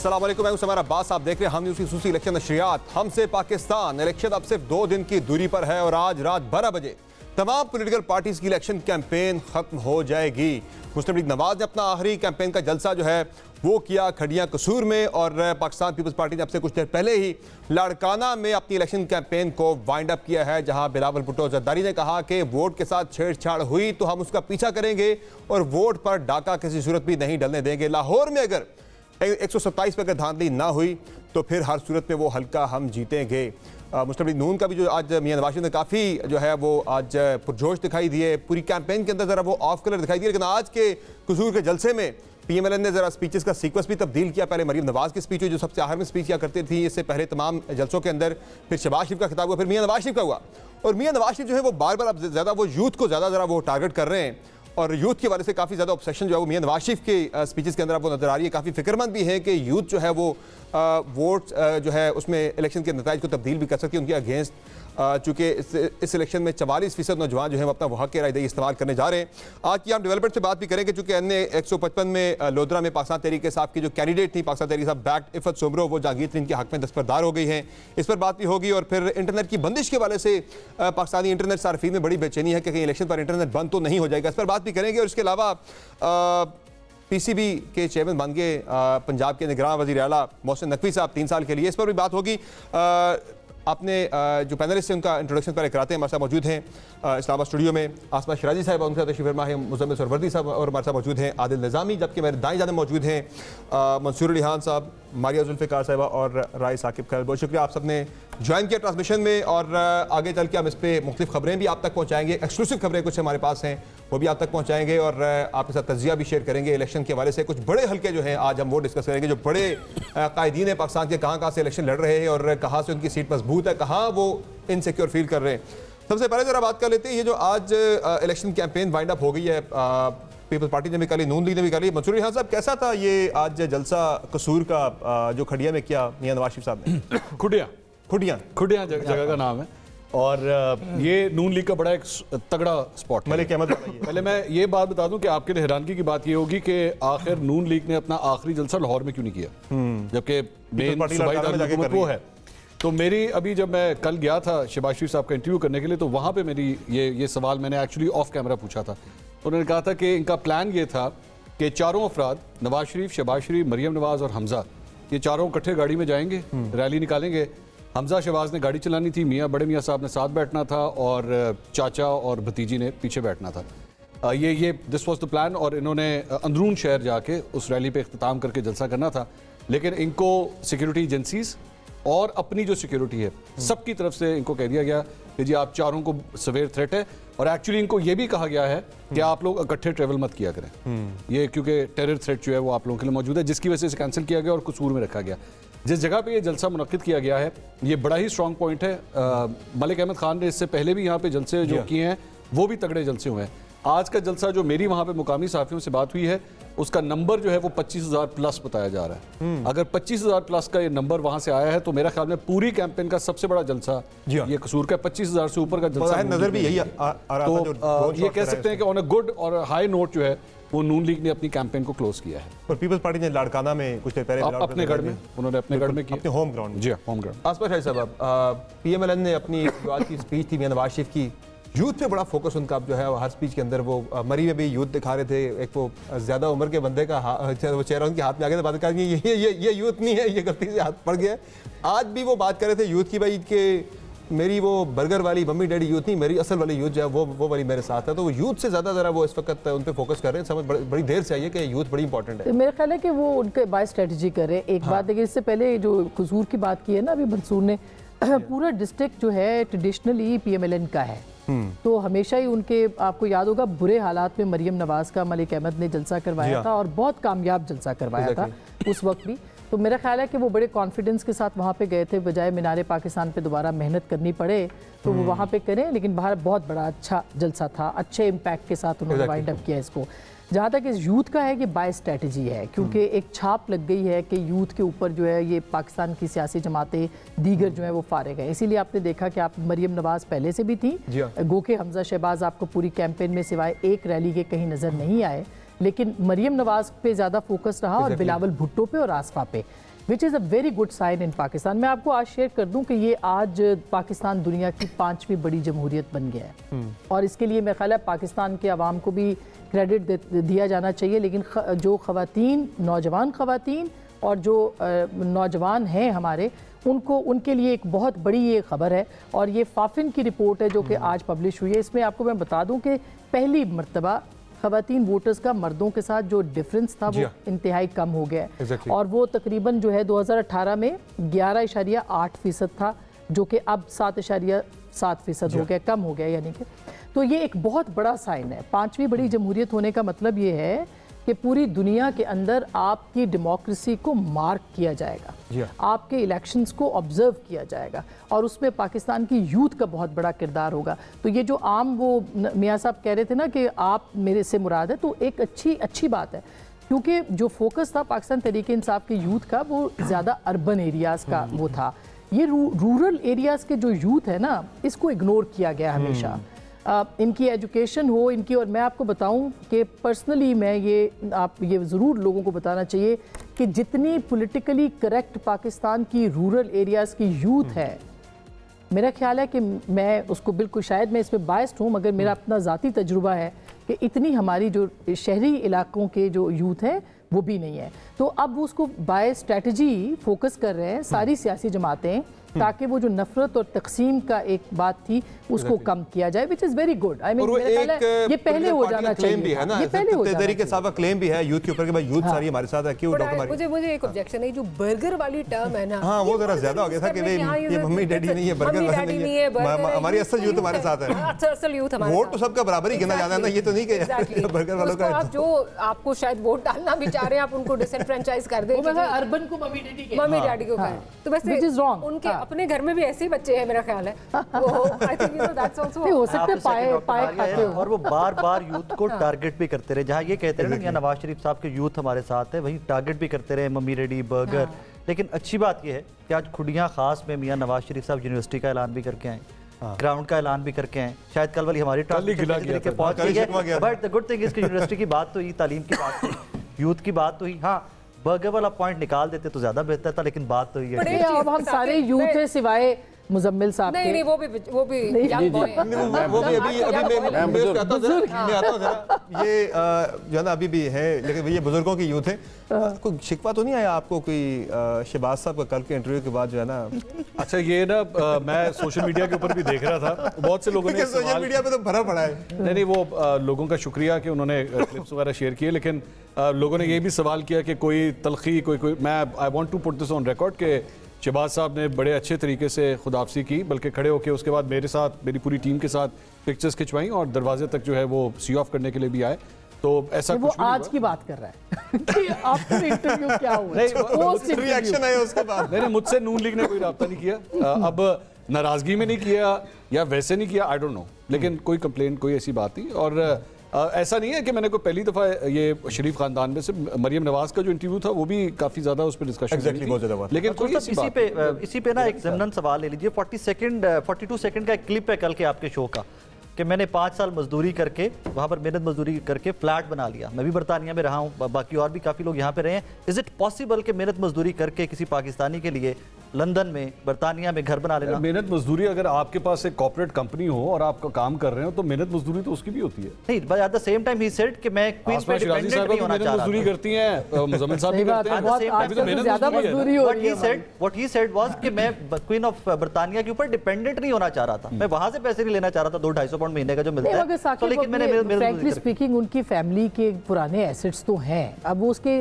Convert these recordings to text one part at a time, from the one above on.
अस्सलाम वालेकुम, मैं उस्मान अब्बास। आप देख रहे हैं हम न्यूज़ की खुसूसी इलेक्शन नशरियात हमसे पाकिस्तान। इलेक्शन अब सिर्फ 2 दिन की दूरी पर है और आज रात 12 बजे तमाम पॉलिटिकल पार्टीज की इलेक्शन कैंपेन खत्म हो जाएगी। मुस्लिम लीग नवाज ने अपना आखिरी कैंपेन का जलसा जो है वो किया खड़ियाँ कसूर में, और पाकिस्तान पीपल्स पार्टी ने अब से कुछ देर पहले ही लाड़काना में अपनी इलेक्शन कैंपेन को वाइंड अप किया है, जहां बिलावल भुट्टो जरदारी ने कहा कि वोट के साथ छेड़छाड़ हुई तो हम उसका पीछा करेंगे और वोट पर डाका किसी सूरत भी नहीं डलने देंगे। लाहौर में अगर 127 पे अगर धांधली ना हुई तो फिर हर सूरत में वो हल्का हम जीतेंगे। मुस्लिम लीग नून का भी जो आज मियां नवाज शरीफ ने काफ़ी जो है वो आज पुरजोश दिखाई दिए, पूरी कैंपेन के अंदर ज़रा वो ऑफ कलर दिखाई दिए। लेकिन आज के कसूर के जलसे में PMLN ने ज़रा स्पीचेस का सीक्वेंस भी तब्दील किया। पहले मरीम नवाज की स्पीच हुई जो सबसे आखिर में स्पीच किया करती थी, इससे पहले तमाम जलसों के अंदर फिर शहबाज शरीफ का खिताब हुआ, फिर मियां नवाज शरीफ का हुआ। और मियां नवाज शरीफ जो है वो बार बार अब ज़्यादा वो यूथ को ज़्यादा वो टारगेट कर रहे हैं, और यूथ के बारे से काफ़ी ज़्यादा ऑब्सेशन जो है वो मियां नवाज शरीफ के स्पीचेस के अंदर आपको नजर आ रही है। काफ़ी फिक्रमंद भी है कि यूथ जो है वो वोट जो है उसमें इलेक्शन के नतीजे को तब्दील भी कर सकती है उनके अगेंस्ट, चूँकि इस इलेक्शन में 44% नौजवान जो है वो अपना वहाँ के रायदही इस्तेमाल करने जा रहे हैं। आज की हम डेवलपमेंट से बात भी करेंगे, चूँकि अन्य 155 में लोधरा में पाकिस्तान तहरीक इंसाफ की जो कैंडिडेट थी पाकिस्तान तहरीक इंसाफ बैक्ड इफ़त सोमरो, वो जहांगीर तरीन के हक में दस्तबरदार हो गई हैं, इस पर बात भी होगी। और फिर इंटरनेट की बंदिश के वाले से पाकिस्तानी इंटरनेट सार्फिन में बड़ी बेचैनी है कि कहीं इलेक्शन पर इंटरनेट बंद तो नहीं हो जाएगा, इस पर बात भी करेंगे। और इसके अलावा PCB के चेयरमैन बन गए पंजाब के निगरान वज़ीर आला मोहसिन नकवी साहब 3 साल के लिए, इस पर भी बात होगी। आपने जो पैनलिस्ट हैं उनका इंट्रोडक्शन पर कराते हैं, हमारे साथ मौजूद हैं इस्लामाबाद स्टूडियो में आसमा शिराजी साहब, उनके साथ तशरीफ फरमा है मुज़म्मिल सरवर्दी साहब, और हमारे साथ मौजूद हैं आदिल निज़ामी, जबकि मेरे दाएं जाने मौजूद हैं मंसूर अली खान साहब, मारिया जुल्फ़िकार साहिबा और राय साकिब खैर। बहुत शुक्रिया आप सबने ज्वाइन किया ट्रांसमिशन में, और आगे चल के हम इस पर मुख्तलिफ खबरें भी आप तक पहुँचाएंगे, एक्सक्लूसिव खबरें कुछ हमारे पास हैं वो भी आप तक पहुँचाएंगे, और आपके साथ तजिया भी शेयर करेंगे इलेक्शन के हवाले से। कुछ बड़े हल्के जो हैं आज हम वो डिस्कस करेंगे, जो बड़े कायदीन हैं पाकिस्तान के, कहाँ से इलेक्शन लड़ रहे हैं और कहाँ से उनकी सीट मजबूत है, कहाँ वो इनसिक्योर फील कर रहे हैं। सबसे पहले जरा बात कर लेते हैं, ये जो आज इलेक्शन कैंपेन वाइंड अप हो गई है, पीपल्स पार्टी ने भी करी, नून लीग ने भी करी। मंसूर अली खान साहब, कैसा था ये आज जलसा कसूर का जो खड़िया में किया मियां नवाज शरीफ साहब ने? खुडिया जगह का नाम है, और ये नून लीग का बड़ा एक तगड़ा स्पॉट है। पहले मैं ये बात बता दूं कि आपके लिए हैरानगी की बात ये होगी कि आखिर नून लीग ने अपना आखिरी जलसा लाहौर में क्यों नहीं किया, जबकि मेन सूबाई दारुल वो है। तो मेरी अभी जब मैं कल गया था शहबाज शरीफ साहब का इंटरव्यू करने के लिए, तो वहाँ पे मेरी ये सवाल मैंने एक्चुअली ऑफ कैमरा पूछा था। उन्होंने कहा था कि इनका प्लान ये था कि चारों अफराद, नवाज शरीफ, शहबाज शरीफ, मरियम नवाज और हमजा, ये चारों इकट्ठे गाड़ी में जाएंगे, रैली निकालेंगे। हमजा शहबाज ने गाड़ी चलानी थी, बड़े मियाँ साहब ने साथ बैठना था, और चाचा और भतीजी ने पीछे बैठना था। ये दिस वॉज द प्लान, और इन्होंने अंदरून शहर जाके उस रैली पे इख्तिताम करके जलसा करना था। लेकिन इनको सिक्योरिटी एजेंसीज और अपनी जो सिक्योरिटी है सबकी तरफ से इनको कह दिया गया कि जी आप चारों को सवेर थ्रेट है, और एक्चुअली इनको ये भी कहा गया है कि आप लोग इकट्ठे ट्रेवल मत किया करें, ये क्योंकि टेरर थ्रेट जो है वो आप लोगों के लिए मौजूद है, जिसकी वजह से इसे कैंसिल किया गया और कसूर में रखा गया। जिस जगह पे ये जलसा मुनक्किद किया गया है ये बड़ा ही स्ट्रॉन्ग पॉइंट है। मलिक अहमद खान ने इससे पहले भी यहाँ पे जलसे जो किए हैं वो भी तगड़े जलसे हुए हैं। आज का जलसा जो मेरी वहाँ पे मुकामी सहाफ़ियों से बात हुई है, उसका नंबर जो है वो 25,000 प्लस बताया जा रहा है। अगर 25,000 प्लस का ये नंबर वहाँ से आया है तो मेरा ख्याल में पूरी कैंपेन का सबसे बड़ा जलसा ये कसूर का 25,000 से ऊपर का जलसा नजर भी यही आ रहा था। तो ये कह सकते हैं कि ऑन अ गुड और हाई नोट जो है वो नून लीग ने अपनी कैंपेन को क्लोज किया है। और पीपल्स पार्टी ने लाड़काना में कुछ देर पहले अपने गढ़ में उन्होंने अपने गढ़ में किया, अपने होम ग्राउंड। जी होम ग्राउंड। आसमा शाही साहब, PMLN ने अपनी आज की स्पीच थी मियां नवाज शरीफ की, यूथ पे बड़ा फोकस उनका जो है हर स्पीच के अंदर, वो मरी में भी यूथ दिखा रहे थे, एक वो ज़्यादा उम्र के बंदे का वो चेहरा उनके हाथ में आ गया था, बात कर ये यूथ नहीं है, ये गलती से हाथ पड़ गया। आज भी वो बात कर रहे थे यूथ की, भाई कि मेरी वो बर्गर वाली मम्मी डैडी यूथ नहीं, मेरी असल वाली यूथ जो है वो वाली मेरे साथ है। तो वो यूथ से ज़्यादा ज़रा वो इस वक्त उन पर फोकस कर रहे हैं, समझ बड़ी देर से आई है कि यूथ बड़ी इंपॉर्टेंट है। मेरा ख्याल है कि वो उनके बाय स्ट्रेटजी कर रहे हैं। एक बात देखिए, इससे पहले जो कसूर की बात की है ना अभी मंसूर ने, पूरा डिस्ट्रिक्ट जो है ट्रेडिशनली PMLN का है, तो हमेशा ही उनके, आपको याद होगा बुरे हालात में मरियम नवाज का मलिक अहमद ने जलसा करवाया था, और बहुत कामयाब जलसा करवाया था उस वक्त भी। तो मेरा ख्याल है कि वो बड़े कॉन्फिडेंस के साथ वहाँ पे गए थे, बजाय मीनारे पाकिस्तान पे दोबारा मेहनत करनी पड़े तो वो वहाँ पे करें। लेकिन बाहर बहुत बड़ा अच्छा जलसा था, अच्छे इम्पैक्ट के साथ उन्होंने वाइंड अप किया इसको। जहाँ तक इस यूथ का है कि बाय स्ट्रेटजी है, क्योंकि एक छाप लग गई है कि यूथ के ऊपर जो है ये पाकिस्तान की सियासी जमातें दीगर जो है वो फारिग हैं। इसीलिए आपने देखा कि आप मरियम नवाज पहले से भी थी, गो के हमजा शहबाज आपको पूरी कैंपेन में सिवाय एक रैली के कहीं नज़र नहीं आए, लेकिन मरियम नवाज पे ज़्यादा फोकस रहा और बिलावल भुट्टो पे और आसफा पे। Which is a very good sign in Pakistan. मैं आपको आज शेयर कर दूं कि ये आज पाकिस्तान दुनिया की 5वीं बड़ी जमहूरियत बन गया है और इसके लिए मेरा ख्याल है पाकिस्तान के अवाम को भी क्रेडिट दिया जाना चाहिए। लेकिन जो ख़वातीन, नौजवान ख़वातीन और जो नौजवान हैं हमारे, उनको उनके लिए एक बहुत बड़ी ये खबर है और ये फाफिन की रिपोर्ट है जो कि आज पब्लिश हुई है। इसमें आपको मैं बता दूं कि पहली मर्तबा ख़वातीन वोटर्स का मर्दों के साथ जो डिफरेंस था वो इंतहाई कम हो गया है और वो तकरीबन जो है 2018 में 11.8% था जो कि अब 7.7% हो गया, कम हो गया यानी कि। तो ये एक बहुत बड़ा साइन है। 5वीं बड़ी जमहूरियत होने का मतलब ये है कि पूरी दुनिया के अंदर आपकी डेमोक्रेसी को मार्क किया जाएगा, आपके इलेक्शंस को ऑब्जर्व किया जाएगा और उसमें पाकिस्तान की यूथ का बहुत बड़ा किरदार होगा। तो ये जो आम वो मियाँ साहब कह रहे थे ना कि आप मेरे से मुराद है, तो एक अच्छी बात है क्योंकि जो फोकस था पाकिस्तान तहरीक इंसाफ के यूथ का वो ज़्यादा अर्बन एरियाज़ का वो था। ये रूरल एरियाज़ के जो यूथ है ना, इसको इग्नोर किया गया हमेशा। इनकी एजुकेशन हो इनकी, और मैं आपको बताऊं कि पर्सनली मैं ये ज़रूर लोगों को बताना चाहिए कि जितनी पॉलिटिकली करेक्ट पाकिस्तान की रूरल एरियाज़ की यूथ है, मेरा ख्याल है कि मैं उसको बिल्कुल, शायद मैं इसमें बायस्ड हूँ मगर मेरा अपना ज़ाती तजुर्बा है कि इतनी हमारी जो शहरी इलाकों के जो यूथ है वो भी नहीं है। तो अब उसको बाय स्ट्रेटजी फोकस कर रहे हैं सारी सियासी जमातें ताकि वो जो नफरत और तकसीम का एक बात थी उसको कम किया जाए, which is very good. I mean ये पहले हो जाना चाहिए, ये पहले हो जाना चाहिए। साहब का क्लेम भी है यूथ के ऊपर कि भाई यूथ सारी हमारे साथ है। क्यों डॉक्टर? मुझे एक ऑब्जेक्शन है, जो बर्गर वाली टर्म है ना, हाँ वो जरा ज्यादा हो गया था कि ये मम्मी डैडी नहीं है, बर्गर वाली नहीं है, हमारी असल यूथ हमारे साथ है। असल यूथ हमारे वोट तो सबका बराबर ही गिना जाता है ना, ये तो नहीं कि बर्गर वालों का। आप जो आपको शायद वोट डालना भी चाह रहे हैं, आप उनको डिसएनफ्रेंचाइज कर दें, अर्बन को मम्मी डैडी को कहें। तो वैसे उनके अपने घर में भी ऐसे बच्चे हैं मेरा ख्याल है। I think you know that's also हो सकता है पाए खाते हो। और वो बार-बार यूथ को टारगेट भी करते रहे। जहां ये कहते रहे ना कि नवाज शरीफ साहब के यूथ हमारे साथ है, वहीं टारगेट भी करते रहे मम्मी रेडी बर्गर। लेकिन अच्छी बात ये है कि आज खुडियां खास में मियां नवाज शरीफ साहब यूनिवर्सिटी का ऐलान भी करके आए, ग्राउंड का ऐलान भी करके आए। शायद कल वाली हमारी पहुंच गई है, but the good thing is कि यूनिवर्सिटी की बात तो हुई, तालीम की बात तो हुई, यूथ की बात तो हुई। हाँ, बर्गर वाला पॉइंट निकाल देते तो ज्यादा बेहतर था, लेकिन बात तो ये है अब हम सारे यूथ है सिवाय मुजम्मिल साहब के। नहीं, वो भी यंग बॉय है। वो भी अभी मैं आता हूं जरा, ये जो है ना अभी भी है, लेकिन ये बुजुर्गों की यूथ है। कोई शिकवा तो नहीं आया आपको कोई शहबाज साहब का कल के इंटरव्यू के बाद जो है ना? अच्छा, ये ना मैं सोशल मीडिया के ऊपर भी देख रहा था, बहुत से लोगों ने सोशल मीडिया पे तो भरा पड़ा है। नहीं, वो लोगों का शुक्रिया कि उन्होंने क्लिप्स वगैरह शेयर किए, लेकिन लोगों ने ये भी सवाल किया कि कोई तलखी कोई मैं I want to put this on record कि शहबाज साहब ने बड़े अच्छे तरीके से खुदाफसी की, बल्कि खड़े होकर उसके बाद मेरे साथ, मेरी पूरी टीम के साथ पिक्चर्स खिंचवाई और दरवाजे तक जो है वो सी ऑफ करने के लिए भी आए। तो ऐसा वो आज की बात कर रहा है कि आफ्टर इंटरव्यू क्या हुआ, रिएक्शन आया उसके बाद। नहीं, मुझसे नून लीग ने कोई रब्ता नहीं किया। अब नाराजगी में नहीं किया या वैसे नहीं किया, आई डोंट नो, लेकिन कोई कंप्लेंट कोई ऐसी बात नहीं। और ऐसा नहीं है कि मैंने कोई पहली दफ़ा ये शरीफ खानदान में से मरियम नवाज का जो इंटरव्यू था वो भी काफ़ी ज़्यादा उस पर डिस्कशन लेकिन कोई इसी पे ना एक ज़मनन सवाल ले लीजिए। 42 सेकंड का एक क्लिप है कल के आपके शो का कि मैंने 5 साल मजदूरी करके वहाँ पर मेहनत मजदूरी करके फ्लैट बना लिया। मैं भी बरतानिया में रहा हूँ, बाकी और भी काफ़ी लोग यहाँ पे रहे हैं। इज़ इट पॉसिबल कि मेहनत मजदूरी करके किसी पाकिस्तानी के लिए लंदन में, बरतानिया में घर बना लेना? मेहनत मजदूरी, अगर आपके पास एक कॉर्पोरेट कंपनी हो और आप काम कर रहे हो तो मेहनत मजदूरी तो उसकी भी होती है। नहीं, but at the same time he said कि मैं क्वींस पे डिपेंडेंट नहीं होना चाह रहा। मजदूरी करती हैं, मुजम्मिल साहब भी करते हैं, ज्यादा मजदूरी हो रही है। व्हाट ही सेड वाज कि मैं क्वीन ऑफ बरतानिया के ऊपर डिपेंडेंट नहीं होना चाह रहा था, मैं वहां से पैसे नहीं लेना चाह रहा था 200-250 पाउंड महीने का जो मिलता है। तो लेकिन मैंने फ्रैंकली स्पीकिंग उनकी फैमिली के पुराने एसेट्स तो हैं। अब वो उसके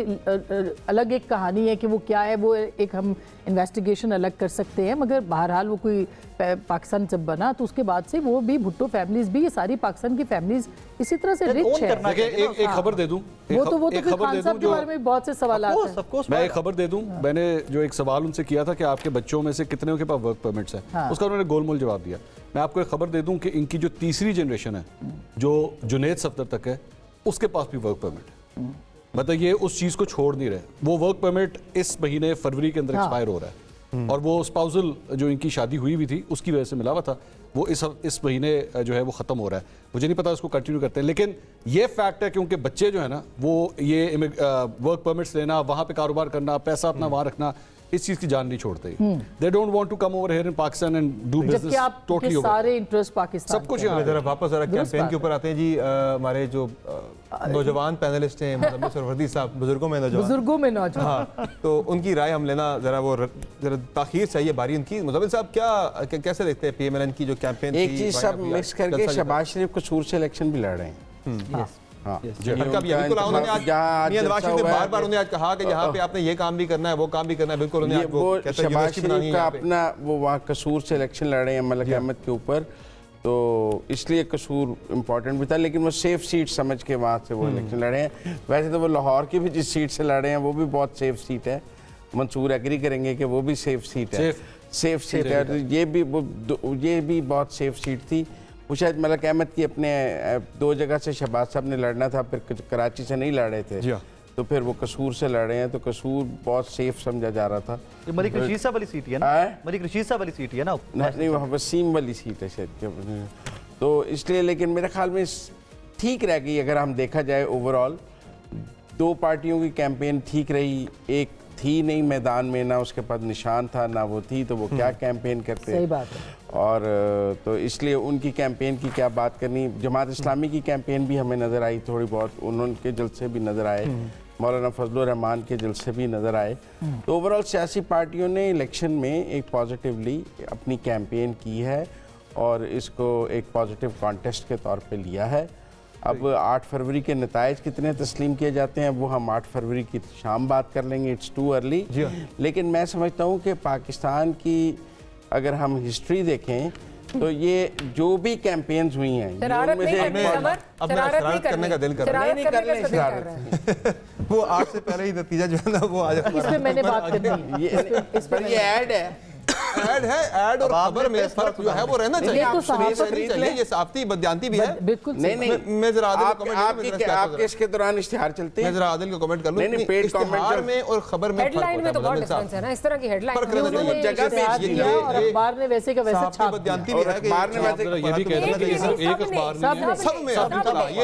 अलग एक कहानी है कि वो क्या है, वो एक हम इन्वेस्टिगेशन अलग कर सकते हैं, मगर बहरहाल वो कोई पाकिस्तान जब बना तो उसके बाद से वो भी भुट्टो फैमिलीज भी, ये सारी पाकिस्तान की फैमिलीज इसी तरह से रिच है। एक खबर दे दूं, वो तो खान साहब के बारे में बहुत से सवाल आते हैं। मैं एक खबर दे दूं, मैंने जो एक सवाल उनसे किया था कि आपके बच्चों में से कितने के पास वर्क परमिट्स हैं, उसका उन्होंने गोलमोल जवाब दिया। मैं आपको एक खबर दे दूं कि इनकी जो तीसरी जनरेशन है, जो जुनैद सफदर तक है, उसके पास भी वर्क परमिट है। मतलब ये उस चीज़ को छोड़ नहीं रहे। वो वर्क परमिट इस महीने फरवरी के अंदर एक्सपायर हो रहा है और वो स्पाउसल जो इनकी शादी हुई भी थी उसकी वजह से मिला हुआ था, वो इस महीने जो है वो ख़त्म हो रहा है। मुझे नहीं पता इसको कंटिन्यू करते हैं, लेकिन ये फैक्ट है कि उनके बच्चे जो है ना वो ये वर्क परमिट्स लेना, वहाँ पे कारोबार करना, पैसा अपना वहाँ रखना, इस चीज की जान नहीं छोड़ते। They don't want to come over here in Pakistan and do business totally over. सारे इंटरेस्ट पाकिस्तान सब कुछ यहाँ जरा वापस जरा कैंपेन के ऊपर आते हैं जी। हमारे जो नौजवान पैनलिस्ट हैं मुज़म्मिल सरवर्दी साहब, बुजुर्गों में नौजवान, हाँ, तो उनकी राय हम लेना जरा वो जरा ताखीर चाहिए बारी उनकी। मुज़म्मिल साहब क्या कैसे देखते हैं PMLN की जो कैंपेन? एक चीज सब मिक्स करके शहबाज शरीफ कसूर से इलेक्शन भी लड़ रहे हैं। हाँ, बिल्कुल उन्होंने आज नवाज शरीफ ने बार-बार उन्हें आज कहा कि यहाँ पे आपने ये काम भी करना है, वो काम भी करना है। बिल्कुल उन्हें वो शहबाज शरीफ का अपना वो वहाँ कसूर से इलेक्शन लड़ रहे हैं मलिक अहमद के ऊपर, तो इसलिए कसूर इम्पोर्टेंट भी था, लेकिन वो सेफ सीट समझ के वहाँ से वो इलेक्शन लड़े हैं। वैसे तो वो लाहौर की भी जिस सीट से लड़े हैं वो भी बहुत सेफ सीट है, मंसूर एग्री करेंगे कि वो भी सेफ सीट है, सेफ सीट है। ये भी बहुत सेफ सीट थी। वो शायद मलिक अहमद की अपने 2 जगह से शहबाज साहब ने लड़ना था, फिर कराची से नहीं लड़ रहे थे, तो फिर वो कसूर से लड़ रहे हैं, तो कसूर बहुत सेफ समझा जा रहा था। मलिक रशीद साहब वाली सीट है ना? मलिक रशीद साहब वाली सीट है ना? नहीं, वहाँ वसीम वाली सीट है शायद, तो इसलिए। लेकिन मेरे ख्याल में ठीक रह गई अगर हम देखा जाए ओवरऑल। 2 पार्टियों की कैंपेन ठीक रही, एक थी नहीं मैदान में, ना उसके पास निशान था ना वो थी, तो वो क्या कैंपेन करते हैं। सही बात है। और तो इसलिए उनकी कैंपेन की क्या बात करनी। जमात इस्लामी की कैंपेन भी हमें नज़र आई थोड़ी बहुत, उनके जलसे भी नज़र आए, मौलाना फजलुर रहमान के जलसे भी नज़र आए। तो ओवरऑल सियासी पार्टियों ने इलेक्शन में एक पॉजिटिवली अपनी कैंपेन की है और इसको एक पॉजिटिव कॉन्टेस्ट के तौर पे लिया है। अब 8 फरवरी के नताइज कितने तस्लीम किए जाते हैं वो हम 8 फरवरी की शाम बात कर लेंगे, इट्स टू अर्ली। लेकिन मैं समझता हूँ कि पाकिस्तान की अगर हम हिस्ट्री देखें तो ये जो भी कैंपेन्स हुई हैं करने का दिल कर रहा है वो 8 से पहले ही नतीजा जो है ना वो आ जाता है। इसमें मैंने बात करनी है, ये ऐड है, ऐड और खबर में फर्क जो है वो रहना चाहिए। ये तो चाहिए, ये साफ्ती बदयांती भी है। बिल्कुल नहीं, मैं जरा आपके इसके दौरान इश्तिहार चलते हैं, मैं जरा आदिल को कमेंट कर लूं। नहीं, पेड इश्तिहार में और खबर में हेडलाइन में तो बहुत डिफरेंस है ना, इस तरह की हेडलाइन जगह पे और अखबार ने वैसे का वैसे छाप बदयांती भी है कि अखबार ने वैसे ये भी कह रहे हैं कि एक अखबार नहीं, सब में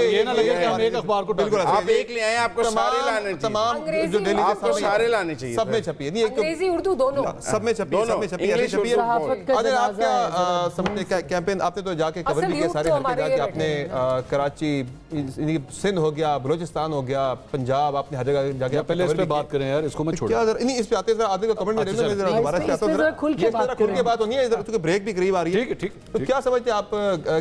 ये ना लगे कि हम एक अखबार को बिल्कुल आप एक ले आए, आपको सारे लाने तमाम जो दिल्ली आपको सारे लाने चाहिए, सब में छपी है। नहीं, अंग्रेजी उर्दू दोनों सब में छपी है, सब में छपी है। अगर आप क्या समझते हैं कैंपेन आपने तो जाके कवर भी किया सारे हल्के जाके, आपने कराची, सिंध हो गया, बलोचिस्तान हो गया, पंजाब, आपने हर जगह जाके पहले इस पे बात करें यार, इसको मत छोड़ो। क्या नहीं इस पे आते हैं आधे का कमेंट में ले लो, मैं जरा दोबारा से आता हूं, जरा खुल के बात होनी है इधर, क्योंकि ब्रेक भी करीब आ रही है। ठीक। तो क्या समझते हैं आप,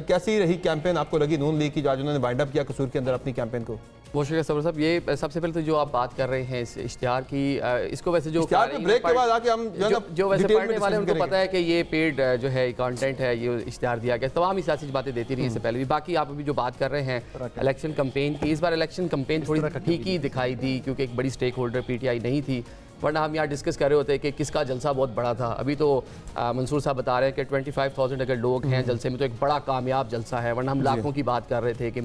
कैसी रही कैंपेन आपको लगी नून लीग की जो आज उन्होंने वाइंड अप किया कसूर के अंदर अपनी कैंपेन को? बहुत शुक्रिया सबर साहब। ये सबसे पहले तो जो आप बात कर रहे हैं इस इश्तिहार की, इसको वैसे जो ब्रेक के बाद आके हम जो वैसे पढ़ने वाले उनको पता है कि ये पेड जो है कंटेंट है, ये इश्तिहार दिया गया, तमाम ही सियासी बातें देती रही इससे पहले भी। बाकी आप अभी जो बात कर रहे हैं इलेक्शन कैंपेन की, इस बार इलेक्शन कैंपेन थोड़ी ठीक ही दिखाई दी क्योंकि एक बड़ी स्टेक होल्डर PTI नहीं थी, वरना हम यहाँ डिस्कस कर रहे होते हैं कि किसका जलसा बहुत बड़ा था। अभी तो मंसूर साहब बता रहे हैं कि 25,000 अगर लोग हैं जलसे में तो एक बड़ा कामयाब जलसा है, वरना हम लाखों की बात कर रहे थे कि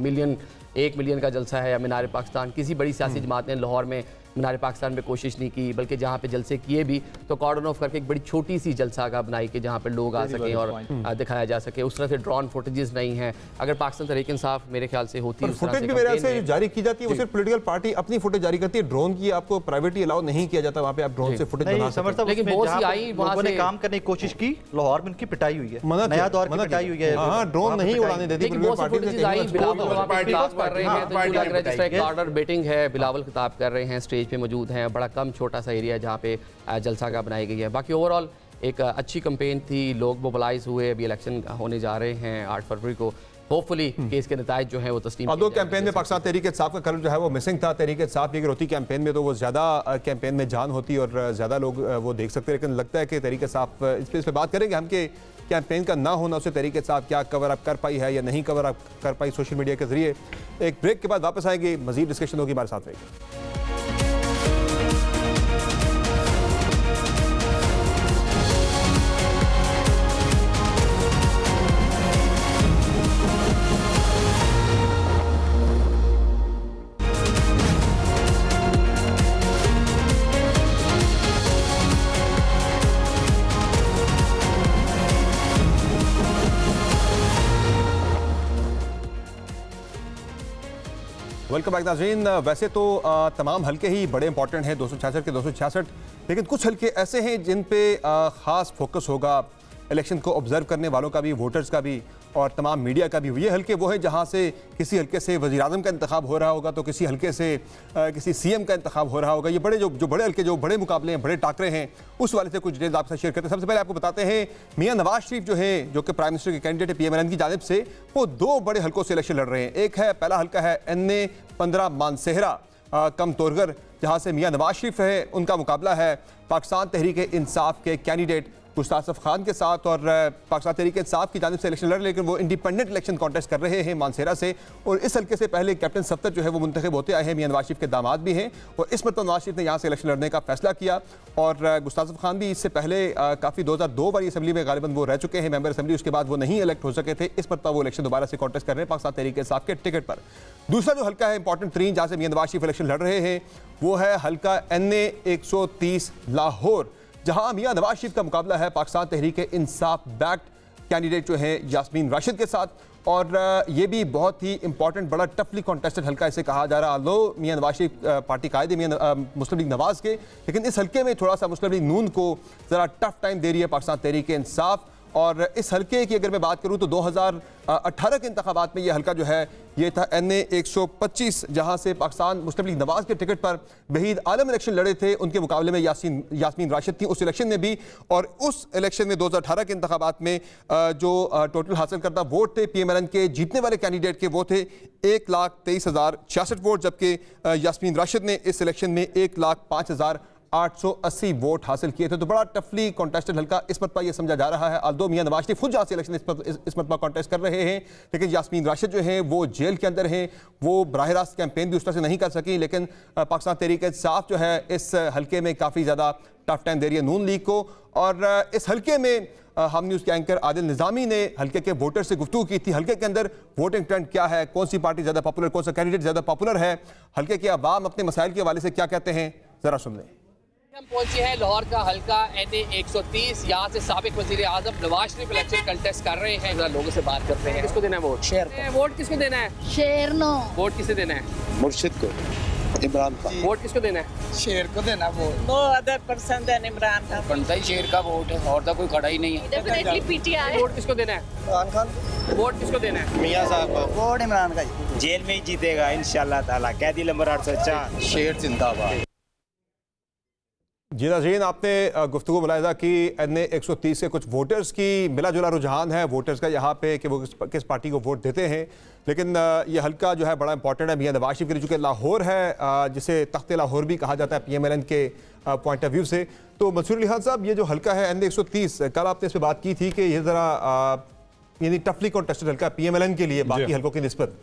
1 मिलियन का जलसा है या मीनार पाकिस्तान। किसी बड़ी सियासी जमात ने लाहौर में मीनार पाकिस्तान में कोशिश नहीं की, बल्कि जहाँ पे जलसे किए भी तो कॉर्डन ऑफ करके एक बड़ी छोटी सी जलसा का बनाई कि जहाँ पे लोग आ सकें और दिखाया जा सके। उस तरह से ड्रोन फुटेजेस नहीं है। अगर पाकिस्तान तहरीक इंसाफ मेरे ख्याल से होती है फुटेज भी मेरे से जारी की जाती है, वो सिर्फ पॉलिटिकल पार्टी अपनी फुटेज जारी करती है, ड्रोन की आपको प्राइवेटली अलाउ नहीं किया जाता, वहाँ पे आप ड्रोन से फुटेज बना सकते हैं। लेकिन बहुत सी आई वहाँ से काम करने की कोशिश की, लाहौर में उनकी पिटाई हुई है, नया दौर की पिटाई हुई है। हां, ड्रोन नहीं उड़ाने देती ऑर्डर बेटिंग है। बिलावल खिताब कर रहे हैं, स्टेज पे मौजूद हैं, बड़ा कम छोटा सा एरिया जहाँ पे जलसा का बनाई गई है। बाकी ओवरऑल एक अच्छी कैंपेन थी, लोग मोबिलाइज हुए। अभी इलेक्शन होने जा रहे हैं 8 फरवरी को, होपफुली कि इसके नताइज जो है वो तस्लीम। दो कैंपेन में पाकिस्तान तहरीक इंसाफ का कलर जो है वो मिसिंग था। तहरीक इंसाफ की अगर होती कैंपेन में तो वो ज़्यादा कैंपेन में जान होती और ज़्यादा लोग वो देख सकते, लेकिन लगता है कि तहरीक इंसाफ इस पर बात करेंगे हम कि कैंपेन का ना होना उससे तहरीक इंसाफ क्या कवर अप कर पाई है या नहीं कवर अप कर पाई सोशल मीडिया के जरिए। एक ब्रेक के बाद वापस आएंगे, मजीद डिस्कशन होगी, हमारे साथ रहेगी। वेलकम बैक नाज़रीन। वैसे तो तमाम हल्के ही बड़े इंपॉर्टेंट हैं, 266 के 266, लेकिन कुछ हल्के ऐसे हैं जिन पे ख़ास फोकस होगा इलेक्शन को ऑब्जर्व करने वालों का भी, वोटर्स का भी और तमाम मीडिया का भी। ये हल्के वो हैं जहाँ से किसी हल्के से वज़ीर-ए-आज़म का इंतखाब हो रहा होगा, तो किसी हल्के से किसी सीएम का इंतखाब हो रहा होगा। ये बड़े जो बड़े हल्के, जो बड़े मुकाबले हैं, बड़े टाकरे हैं, उस वाले से कुछ डिटेल्स आपसे शेयर करते हैं। सबसे पहले आपको बताते हैं मियां नवाज शरीफ जो है, जो कि प्राइम मिनिस्टर के कैंडिडेट है PMLN की जानिब से, वो 2 बड़े हल्कों से इलेक्शन लड़ रहे हैं। एक है, पहला हल्का है NA 15 मानसेहरा कम तोरगर, जहाँ से मियां नवाज शरीफ है, उनका मुकाबला है पाकिस्तान तहरीक इंसाफ के कैंडिडेट गुस्ताफ खान के साथ। और पाकिस्तान तहरीक इंसाफ की जानिब से इलेक्शन लड़, लेकिन वो इंडिपेंडेंट इलेक्शन कॉन्टेस्ट कर रहे हैं मानसेरा से। और इस हल्के से पहले कैप्टन सफ्तर जो है वो मुंतखब होते आए हैं, मियां नवाज शरीफ के दामाद भी हैं, और इस मतलब नवाज शरीफ ने यहाँ से इलेक्शन लड़ने का फैसला किया। और गुस्ताफ खान भी इससे पहले काफ़ी 2002 बार असम्बली में गालिबन वो रह चुके हैं मेंबर असम्बली, उसके बाद वो नहीं इलेक्ट हो सके थे। इस मतलब वो इलेक्शन दोबारा से कॉन्टेस्ट कर रहे हैं पाकिस्तान तहरीक इंसाफ के टिकट पर। दूसरा जो हल्का है इंपॉर्टेंट तरीन, जहाँ से मियां नवाज शरीफ इलेक्शन लड़ रहे हैं, वो है हल्का NA 130 लाहौर, जहां मियां नवाज शरीफ का मुकाबला है पाकिस्तान तहरीक इंसाफ बैक्ड कैंडिडेट जो है यास्मीन राशिद के साथ। और ये भी बहुत ही इंपॉर्टेंट, बड़ा टफली कॉन्टेस्टेड हल्का इसे कहा जा रहा। लो मियां नवाज शरीफ पार्टी कायद है मुस्लिम लीग नवाज के, लेकिन इस हल्के में थोड़ा सा मुस्लिम लीग नून को ज़रा टफ टाइम दे रही है पाकिस्तान तहरीक इंसाफ। और इस हल्के की अगर मैं बात करूं तो 2018 के इंतखाबात में ये हल्का जो है ये था NA 125, जहां से पाकिस्तान मुस्लिम लीग नवाज के टिकट पर वहीद आलम इलेक्शन लड़े थे, उनके मुकाबले में यास्मीन राशिद थी उस इलेक्शन में भी। और उस इलेक्शन में 2018 के इंतखाबात में जो टोटल हासिल करता वोट थे PMLN के जीतने वाले कैंडिडेट के, वो थे 1,23,066 वोट, जबकि यास्मीन राशिद ने इस इलेक्शन में 1,05,880 वोट हासिल किए थे। तो बड़ा टफली कॉन्टेस्टेड हल्का इस मरतबा ये समझा जा रहा है। आल्दो मियां नवाज शरीफ खुद जहाँ से इलेक्शन इस मरतबा कॉन्टेस्ट कर रहे हैं, लेकिन यास्मीन राशिद जो हैं वो जेल के अंदर हैं, वो बराह रास्त कैंपेन भी उस तरह से नहीं कर सकी। लेकिन पाकिस्तान तहरीक इंसाफ जो है इस हल्के में काफ़ी ज़्यादा टफ टाइम दे रही है नून लीग को। और इस हल्के में हम न्यूज़ के एंकर आदिल निज़ामी ने हल्के के वोटर से गुफ्तगू की थी। हल्के के अंदर वोटिंग ट्रेंड क्या है, कौन सी पार्टी ज़्यादा पॉपुलर, कौन सा कैंडिडेट ज़्यादा पॉपुलर है, हल्के के अवाम अपने मसाइल के हवाले से क्या कहते हैं, ज़रा सुन लें। हम पहुंचे हैं लाहौर का हल्का NA 130। यहाँ से साबिक वज़ीर आज़म नवाज शरीफ इलेक्शन कंटेस्ट कर रहे हैं। लोगों से बात करते हैं, किसको देना है वोट? शेर को। वोट किसको देना है? शेर नो। वोट किसे देना है? मुर्शिद को, इमरान खान। वोट किसको देना है? शेर को देना वोट। नो अदर पसंद है इमरान खान, बनता ही शेर का वोट है, और तो कोई खड़ा ही नहीं है। Definitely PTI। वोट किसको देना है? इमरान खान। वोट किसको देना है? मियां साहब को। वोट इमरान का। जेल में ही जीतेगा इंशाल्लाह ताला। कैदी नंबर 804, शेर जिंदाबाद। जी नाज़रीन, आपने गुफ्तगू मुलाहिज़ा की NA 130 के कुछ वोटर्स की मिला जुला रुझान है वोटर्स का यहाँ पे कि वो किस पार्टी को वोट देते हैं। लेकिन ये हल्का जो है बड़ा इंपॉर्टेंट है मियां नवाज शरीफ के लिए, चूँकि लाहौर है, जिसे तख्त लाहौर भी कहा जाता है PMLN के पॉइंट ऑफ व्यू से। तो मंसूर अली खान साहब, ये जो हल्का है NA 130, कल आपने इस पर बात की थी कि ये ज़रा यानी टफली कॉन्टेस्टेड हल्का PMLN के लिए बाकी हल्कों की निस्बत।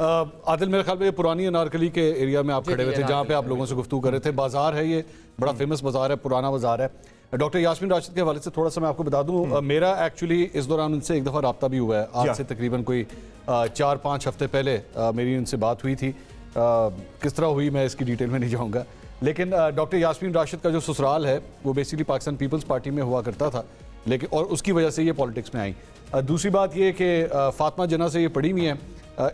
आदिल, मेरे ख्याल में ये पुरानी अनारकली के एरिया में आप खड़े हुए थे, जहाँ पे आप लोगों से गुफ्तगू कर रहे थे। बाजार है, ये बड़ा फेमस बाजार है, पुराना बाजार है। डॉक्टर यास्मीन राशिद के हवाले से थोड़ा सा मैं आपको बता दूं, मेरा एक्चुअली इस दौरान उनसे एक दफ़ा रब्ता भी हुआ है। आज से तकरीबन कोई 4-5 हफ्ते पहले मेरी उनसे बात हुई थी। किस तरह हुई मैं इसकी डिटेल में नहीं जाऊँगा, लेकिन डॉक्टर यास्मीन राशिद का जो ससुराल है वो बेसिकली पाकिस्तान पीपल्स पार्टी में हुआ करता था, लेकिन और उसकी वजह से ये पॉलिटिक्स में आई। दूसरी बात ये कि फातिमा जना से ये पढ़ी हुई हैं,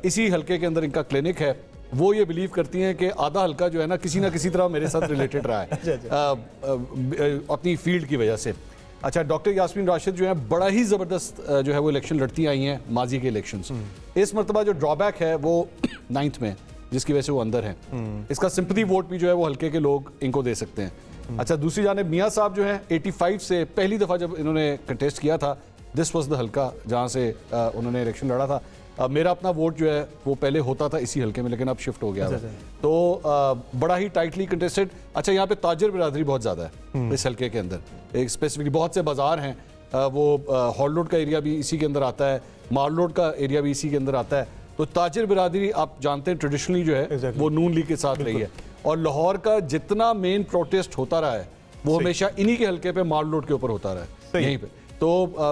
इसी हल्के के अंदर इनका क्लिनिक है। वो ये बिलीव करती हैं कि आधा हल्का जो है ना किसी ना किसी तरह मेरे साथ रिलेटेड रहा है अपनी फील्ड की वजह से। अच्छा, डॉक्टर यास्मीन राशिद जो है बड़ा ही ज़बरदस्त जो है वो इलेक्शन लड़ती आई हैं माजी के इलेक्शंस। इस मरतबा जो ड्रॉबैक है वो 9th में, जिसकी वजह से वो अंदर है। इसका सिंपैथी वोट भी जो है वो हल्के के लोग इनको दे सकते हैं। अच्छा, दूसरी जानिब मियाँ साहब जो है 85 से पहली दफ़ा जब इन्होंने कंटेस्ट किया था, दिस वॉज द हल्का जहाँ से उन्होंने इलेक्शन लड़ा था। मेरा अपना वोट जो है वो पहले होता था इसी हल्के में, लेकिन अब शिफ्ट हो गया है। तो बड़ा ही टाइटली कंटेस्टेड। अच्छा, यहाँ पे ताजर बिरादरी बहुत ज़्यादा है इस हल्के के अंदर। एक स्पेसिफिकली बहुत से बाजार हैं, वो हॉल रोड का एरिया भी इसी के अंदर आता है, माल रोड का एरिया भी इसी के अंदर आता है। तो ताजर बिरादरी आप जानते हैं ट्रेडिशनली जो है वो नून लीग के साथ रही है, और लाहौर का जितना मेन प्रोटेस्ट होता रहा है वो हमेशा इन्हीं के हल्के पे माल रोड के ऊपर होता रहा है, यहीं पे। तो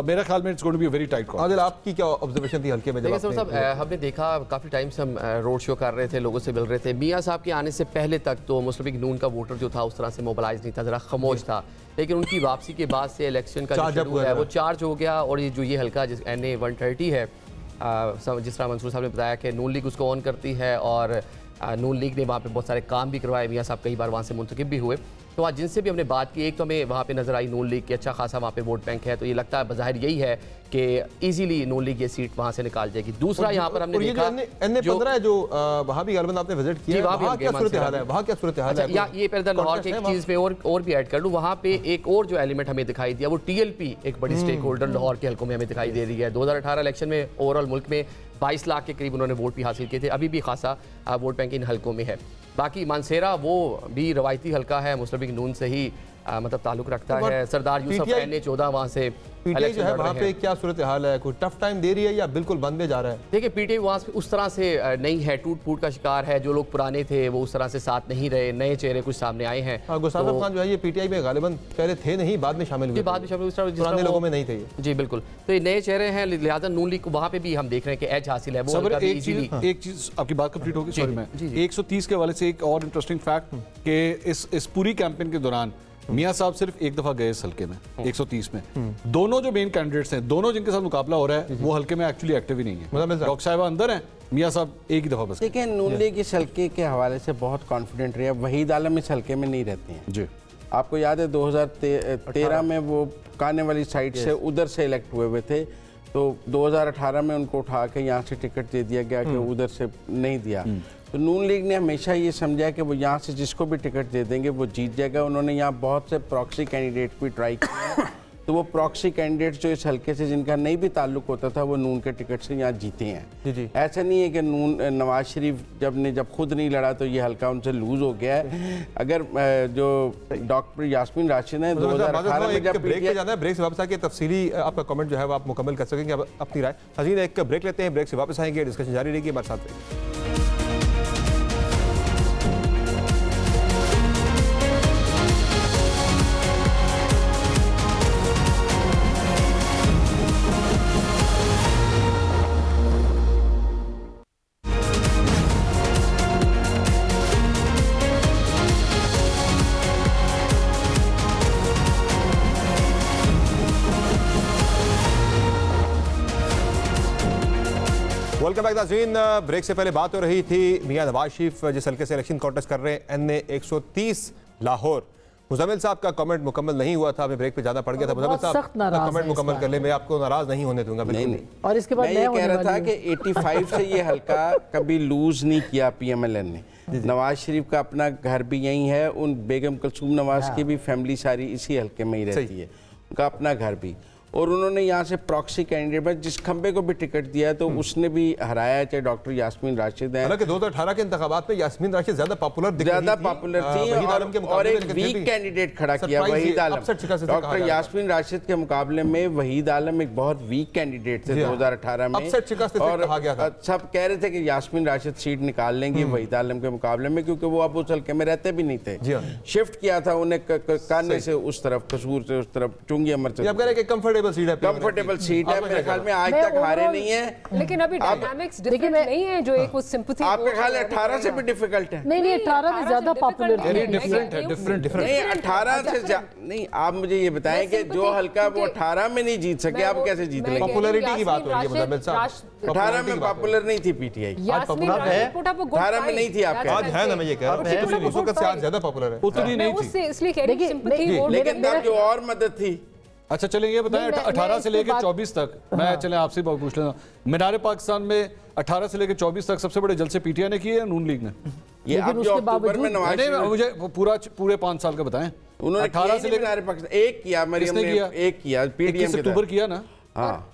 मेरा ख्याल में it's going to be very tight. Adil, आपकी क्या ऑब्जर्वेशन थी हल्के में? हमने देखा काफ़ी टाइम से हम रोड शो कर रहे थे, लोगों से मिल रहे थे। मियां साहब के आने से पहले तक तो मुस्लिम लीग नून का वोटर जो था उस तरह से मोबिलाइज नहीं था, ज़रा खामोश था। लेकिन उनकी वापसी के बाद से इलेक्शन का जो है वो चार्ज हो गया, और ये जो ये हल्का जिस NA 130 है जिस तरह मंसूर साहब ने बताया कि नून लीग उसको ऑन करती है और नून लीग ने वहाँ पे बहुत सारे काम भी करवाए, मियाँ साहब कई बार वहाँ से मुंतखब भी हुए। तो आज जिनसे भी हमने बात की, एक तो हमें वहाँ पे नज़र आई नून लीग की अच्छा खासा वहाँ पे वोट बैंक है, तो ये लगता है बज़ाहिर यही है कि इजीली नून लीग ये सीट वहाँ से निकाल जाएगी। दूसरा यहाँ पर हमने देखा NA-15 है जो वहाँ भी गालिबन आपने विजिट किया, वहाँ क्या सूरत हाल है, वहाँ क्या सूरत हाल है? या ये पहले लाहौर की एक चीज़ पे और भी ऐड कर लूँ, वहाँ पे एक और जो एलिमेंट हमें दिखाई दिया वो TLP एक बड़ी स्टेक होल्डर लाहौर के हल्कों में हमें दिखाई दे रही है। 2018 इलेक्शन में ओवरऑल मुल्क में 22 लाख के करीब उन्होंने वोट भी हासिल किए थे, अभी भी खासा वोट बैंक इन हल्कों में है। बाकी मानसेरा वो भी रवायती हल्का है, मुस्लिम लीग नून से ही मतलब ताल्लुक रखता है। सरदार यूसुफ NA-14 वहाँ से पीटीआई जो है वहाँ पे क्या सूरत हाल है, कोई टफ टाइम दे रही है या बिल्कुल बंद में जा रहा है? देखिए पीटीआई वहाँ से उस तरह से नहीं है, टूट फूट का शिकार है। जो लोग पुराने थे वो उस तरह से साथ नहीं रहे, नए चेहरे कुछ सामने आए हैं। गुस्ताफ खान जो है ये पीटीआई में गालिबन पहले थे नहीं, बाद में शामिल हुए, बाद में शामिल हुए, पुराने लोगों में नहीं थे ये। जी बिल्कुल, तो ये नए चेहरे हैं, लिहाजा नून लीग को वहाँ पे भी हम देख रहे हैं कि एज हासिल है। वो एक चीज आपकी बात कंप्लीट होगी, सॉरी मैं 130 के हवाले से एक और इंटरेस्टिंग फैक्ट कि इस पूरी कैंपेन के दौरान मियां साहब सिर्फ एक दफा गए इस हल्के में 130 में। दोनों जो मेन कैंडिडेट्स हैं, दोनों जिनके साथ मुकाबला हो रहा है वो हल्के में एक्चुअली एक्टिव ही नहीं है। डॉक्टर साहिबा अंदर हैं, मियां साहब एक ही दफा बस। देखिए नून लीग इस हल्के के हवाले से बहुत कॉन्फिडेंट रही है। वहीद आलम इस हल्के में नहीं रहते हैं जी। आपको याद है 2013 में वो काने वाली साइड से उधर से इलेक्ट हुए थे, तो 2018 में उनको उठा के यहाँ से टिकट दे दिया गया कि उधर से नहीं दिया। तो नून लीग ने हमेशा ये समझा कि वो यहाँ से जिसको भी टिकट दे देंगे वो जीत जाएगा। उन्होंने यहाँ बहुत से प्रॉक्सी कैंडिडेट भी ट्राई किए, तो वो प्रॉक्सी कैंडिडेट जो इस हल्के से जिनका नहीं भी ताल्लुक होता था वो नून के टिकट से यहाँ जीते हैं। जी। ऐसा नहीं है कि नवाज शरीफ जब खुद नहीं लड़ा तो ये हल्का उनसे लूज हो गया है। अगर जो डॉक्टर यास्मीन राशिद हैं 2018 में जब ब्रेक पे जाना है, ब्रेक से वापस आके तफसीली आपका कमेंट जो है वो आप मुकम्मल कर सकेंगे अपनी राय। हसीन एक ब्रेक लेते हैं, ब्रेक से वापस आएंगे, डिस्कशन जारी रहेगी, हमारे साथ रहेंगे। वेलकम बैक नाज़रीन। ब्रेक से पहले बात हो रही थी मियां नवाज शरीफ जिस हल्के से इलेक्शन कॉन्टेस्ट कर रहे हैं NA-130 लाहौर। मुजम्मिल साहब का कमेंट मुकम्मल नहीं हुआ था, हमें ब्रेक पे जाना पड़ गया था। मुजम्मिल साहब कमेंट मुकम्मल कर ले, मैं आपको नाराज नहीं होने दूंगा। नहीं। और इसके बाद मैं ये कह रहा था कि 85 से ये हल्का कभी लूज नहीं किया PMLN ने। नवाज शरीफ का अपना घर भी यही है, उन बेगम कुलसूम नवाज की भी फैमिली सारी इसी हल्के में ही रहती है, उनका अपना घर भी। और उन्होंने यहाँ से प्रॉक्सी कैंडिडेट में जिस खंबे को भी टिकट दिया तो उसने भी हराया, चाहे डॉक्टर यास्मीन राशिद है। हालांकि 2018 के इंतखाबात में यास्मीन राशिद ज्यादा पॉपुलर थी और एक वीक कैंडिडेट खड़ा किया वहीद आलम। डॉक्टर यास्मीन राशिद के मुकाबले में वहीद आलम एक बहुत वीक कैंडिडेट थे 2018 में, और सब कह रहे थे कि यास्मीन राशिद सीट निकाल लेंगी वहीद आलम के मुकाबले में, क्योंकि वो अब उस हल्के में रहते भी नहीं थे। शिफ्ट किया था उन्हें काने से उस तरफ, कसूर से उस तरफ, चुंगी अमर से। कंफर्टेबल सीट है, मेरे ख्याल में आज तक हारे नहीं है। लेकिन अभी डायनामिक्स डिफरेंट नहीं है जो एक वो सिंपैथी। आपका ख्याल 18 से भी डिफिकल्ट है? नहीं 18 में ज्यादा पॉपुलर है, डिफरेंट नहीं 18 से नहीं। आप मुझे ये बताएं कि जो हल्का वो 18 में नहीं जीत सके, आप कैसे जीत लेंगे? पॉपुलैरिटी की बात हो रही है मुजम्मिल साहब। 18 में पॉपुलर नहीं थी PTI, 18 में नहीं थी। आपके आज है ना, मैं ये कह रहा हूं उस वक्त से आज ज्यादा पॉपुलर है। उतनी नहीं थी, इसलिए कह रही हूं, लेकिन तब जो और मदद थी। अच्छा चलें ये बताएं 18 से लेकर 24 तक, मैं चलें आपसे बात पूछ लेना, मीनार पाकिस्तान में 18 से लेकर 24 तक सबसे बड़े जलसे PTI ने किए या नून लीग ने? ये अब जो अक्टूबर में नवाज शरीफ, मुझे पूरे 5 साल का बताएं। उन्होंने 18 से लेकर एक किया, मरियम ने एक किया, PDM के अक्टूबर किया ना।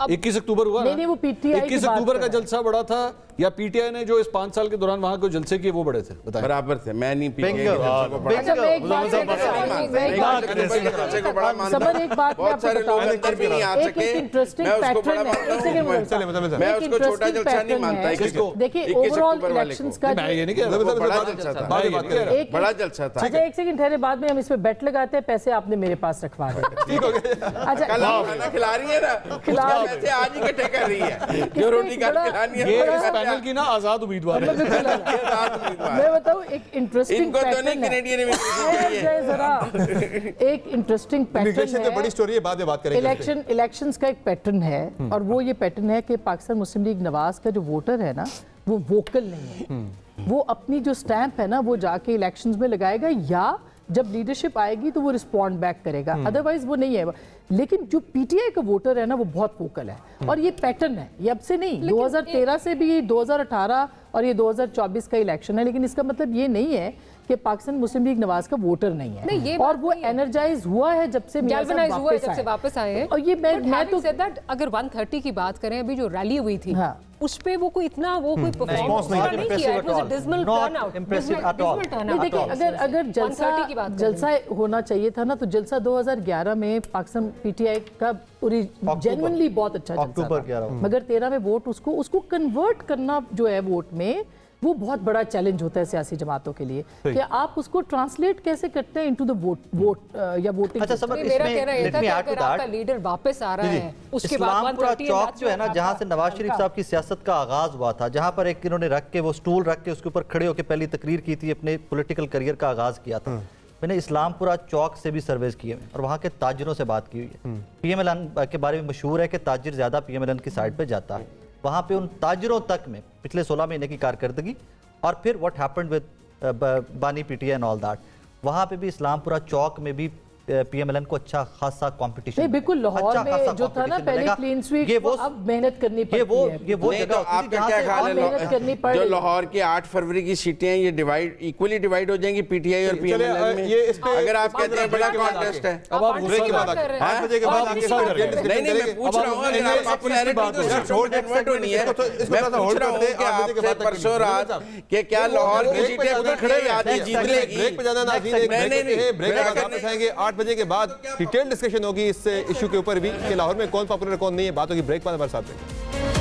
21 अक्टूबर हुआ ना? नहीं वो PTI 21 अक्टूबर का जलसा बड़ा था या PTI ने जो इस 5 साल के दौरान वहां को जलसे किए वो बड़े थे? बताएं। बराबर थे, मैं नहीं PTI को बहुत सारे लोग अंदर भी नहीं आ सके, मैं उसको बड़ा मानता हूं, मैं उसको छोटा जलसा नहीं मानता। देखिए ओवरऑल इलेक्शंस का मैं ये नहीं कह रहा, बड़ा जलसा था, बड़ा जलसा था। अच्छा एक सेकंड ठहरे, बाद में हम इस पे बेट लगाते हैं, पैसे आपने मेरे पास रखवा दिए। अच्छा कल खाना खिला रही है ना, खिलाफ पैसे आज ही इकट्ठे कर रही है जो रोटी का खिलानी है। ये इस पैनल की ना आजाद उम्मीदवार है। मैं बताऊं एक इंटरेस्टिंग इनको तो नहीं पैटर्न कैनेडियन है इमिग्रेशन चाहिए। जरा एक इंटरेस्टिंग इमिग्रेशन पैटर्न तो बड़ी है स्टोरी है, बाद में बात करेंगे। इलेक्शंस का एक पैटर्न है और वो ये पैटर्न है कि पाकिस्तान मुस्लिम लीग नवाज का जो वोटर है ना वो वोकल नहीं है। वो अपनी जो स्टैंप है ना वो जाके इलेक्शंस में लगाएगा या जब लीडरशिप आएगी तो वो रिस्पॉन्ड बैक करेगा, अदरवाइज वो नहीं है। लेकिन जो पीटीआई का वोटर है ना वो बहुत वोकल है और ये पैटर्न है, ये अब से नहीं, 2013 से भी 2018 और ये 2024 का इलेक्शन है। लेकिन इसका मतलब ये नहीं है कि पाकिस्तान मुस्लिम लीग नवाज का वोटर नहीं है, नहीं, ये और वो एनर्जाइज हुआ है जब से गैल्वनाइज हुआ है जब से वापस आए हैं। और ये मैं तो अगर 130 की बात करें, अभी जो रैली हुई थी हाँ। उस पे वो कोई इतना वो कोई परफॉर्मेंस नहीं किया, it was a dismal turnout, देखिए अगर जलसा होना चाहिए था ना तो जलसा 2011 में पाकिस्तान पीटीआई का जेन्युइनली बहुत अच्छा जलसा था, मगर 13 में वोट उसको कन्वर्ट करना जो है वोट में वो बहुत बड़ा चैलेंज होता है सियासी जमातों के लिए कि आप उसको ट्रांसलेट कैसे करते हैं इनटू द वोट या वोटिंग। अच्छा समझ, मेरा कहना है कि अगर आपका लीडर वापस आ रहा है उसके बाद इस्लामपुरा चौक जो है ना जहां से नवाज शरीफ साहब की सियासत का आगाज हुआ था, जहां पर एक इन्होंने रख के वो स्टूल रख के उसके ऊपर खड़े होकर पहली तकरीर की थी, अपने पॉलिटिकल करियर का आगाज किया था। मैंने इस्लामपुरा चौक से भी सर्वेज किए हैं और वहाँ के ताजिरों से बात की हुई है। पीएमएलएन के बारे में मशहूर है कि ताजिर ज़्यादा पीएमएलएन की साइड पे जाता है। वहाँ पे उन ताजिरों तक में पिछले 16 महीने की कारकर्दगी और फिर व्हाट हैपेंड विद बानी पीटीआई एंड ऑल दैट, वहाँ पे भी इस्लामपुरा चौक में भी पीएमएलएन को अच्छा खासा कंपीटिशन, बिल्कुल लाहौर में जो था ना पहले क्लीन स्वीप, ये वो अब मेहनत करनी पड़ती है। ये वो जगह आपका क्या ख्याल है जो लाहौर की 8 फरवरी की सीटें हैं ये डिवाइड इक्वली डिवाइड हो जाएंगी पीटीआई और पीएमएलएन में? अगर आप कहते हैं बड़ा कॉन्टेस्ट है, अब आप ब्रेक के बाद 8 बजे के बाद नहीं मैं पूछ रहा हूं अगर आप पॉपुलैरिटी तो छोड़ कन्वर्ट होनी है, मैं पूछ रहा हूं कि आपसे परसों रात कि क्या लाहौर की सीटें उधर खड़े आधी जीत लेगी? ब्रेक पे जाना नाज़रीन, ब्रेक के बाद वापस आएंगे 8 बजे के बाद डिटेल डिस्कशन होगी इस इशू के ऊपर भी कि लाहौर में कौन पॉपुलर कौन नहीं है। बात होगी ब्रेक बाद हमारे साथ में।